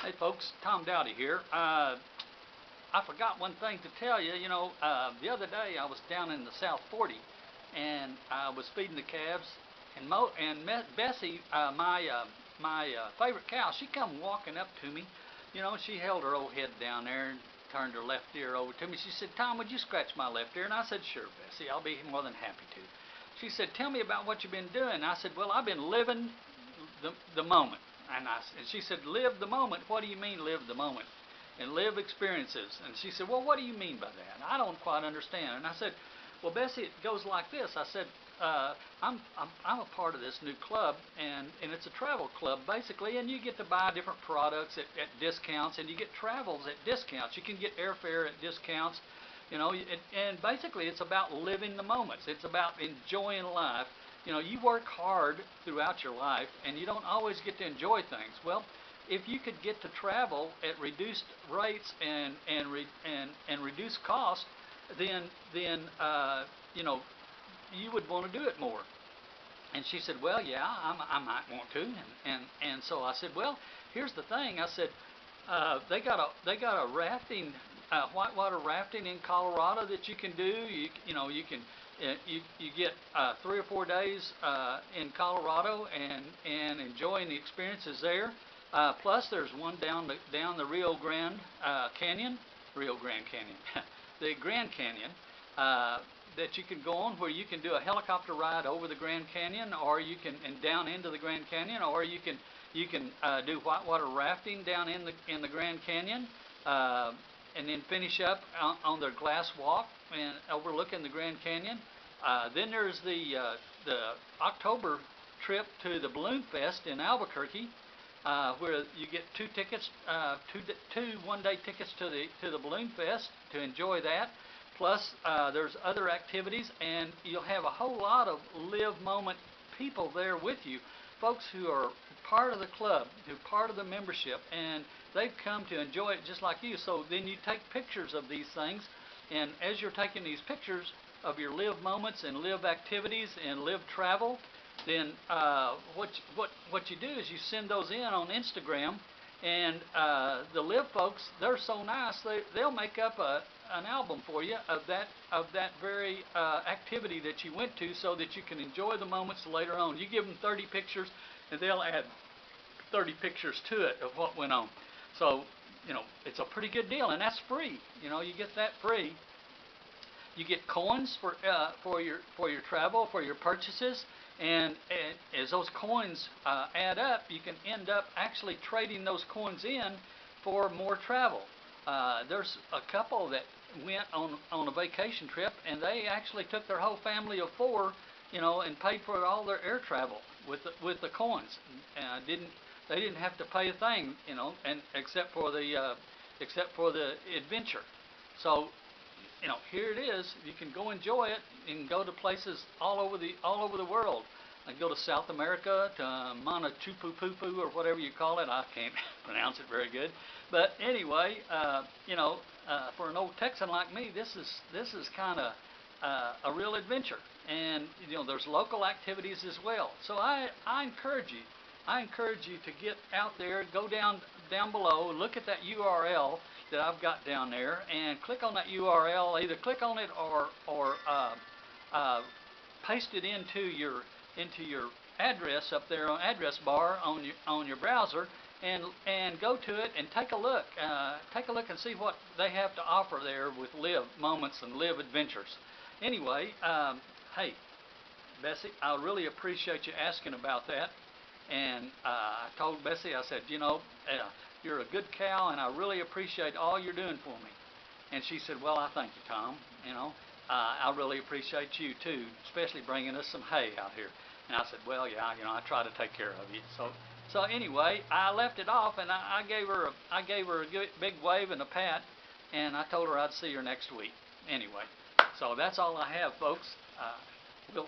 Hey folks, Tom Dowdy here. I forgot one thing to tell you. The other day I was down in the South 40, and I was feeding the calves, and met Bessie, my favorite cow. She come walking up to me. She held her old head down there and turned her left ear over to me. She said, "Tom, would you scratch my left ear?" And I said, "Sure, Bessie, I'll be more than happy to." She said, "Tell me about what you've been doing." And I said, "Well, I've been living the moment." And she said, "Live the moment? What do you mean, live the moment? And live experiences?" And she said, "Well, what do you mean by that? I don't quite understand." And I said, "Well, Bessie, it goes like this." I said, I'm a part of this new club, and it's a travel club basically, and you get to buy different products at discounts, and you get travels at discounts. You can get airfare at discounts, and basically it's about living the moments. It's about enjoying life. You work hard throughout your life, and you don't always get to enjoy things. Well, if you could get to travel at reduced rates and reduced cost, then you would want to do it more. And she said, "Well, yeah, I might want to." And so I said, "Well, here's the thing." I said, they got a rafting, whitewater rafting in Colorado that you can do. You can you get 3 or 4 days in Colorado and enjoying the experiences there. Plus, there's one down the Rio Grande Canyon, the Grand Canyon. That you can go on, where you can do a helicopter ride over the Grand Canyon, or you can down into the Grand Canyon, or you can do whitewater rafting down in the Grand Canyon, and then finish up on their glass walk and overlooking the Grand Canyon. Then there's the October trip to the Balloon Fest in Albuquerque, where you get two tickets, two one-day tickets to the Balloon Fest to enjoy that. Plus, there's other activities, and you'll have a whole lot of live moment people there with you, folks who are part of the club, who are part of the membership, and they've come to enjoy it just like you. So then you take pictures of these things, and as you're taking these pictures of your live moments and live activities and live travel, then what you do is you send those in on Instagram, and the live folks, they're so nice, they'll make up an album for you of that very activity that you went to, so that you can enjoy the moments later on. You give them 30 pictures, and they'll add 30 pictures to it of what went on. So it's a pretty good deal, and that's free. You get that free. You get coins for your travel, for your purchases, and as those coins add up, you can end up actually trading those coins in for more travel. There's a couple that went on a vacation trip, and they actually took their whole family of 4, and paid for all their air travel with the coins. They didn't have to pay a thing, and except for the adventure. So here it is. You can go enjoy it. You can go to places all over the world. I can go to South America, to Monachupupupu, or whatever you call it. I can't pronounce it very good. But anyway, for an old Texan like me, this is kind of a real adventure. And there's local activities as well. So I encourage you. I encourage you to get out there, go down below, look at that URL that I've got down there, and click on that URL. Either click on it or paste it into your address up there on address bar on your browser, and go to it and take a look. Take a look and see what they have to offer there with live moments and live adventures. Anyway, hey, Bessie, I really appreciate you asking about that. And I told Bessie, I said, you're a good cow, and I really appreciate all you're doing for me. And she said, "Well, I thank you, Tom. I really appreciate you too, especially bringing us some hay out here." And I said, "Well, yeah, I try to take care of you." So anyway, I left it off, and I gave her a good, big wave and a pat, and I told her I'd see her next week. Anyway, so that's all I have, folks. We'll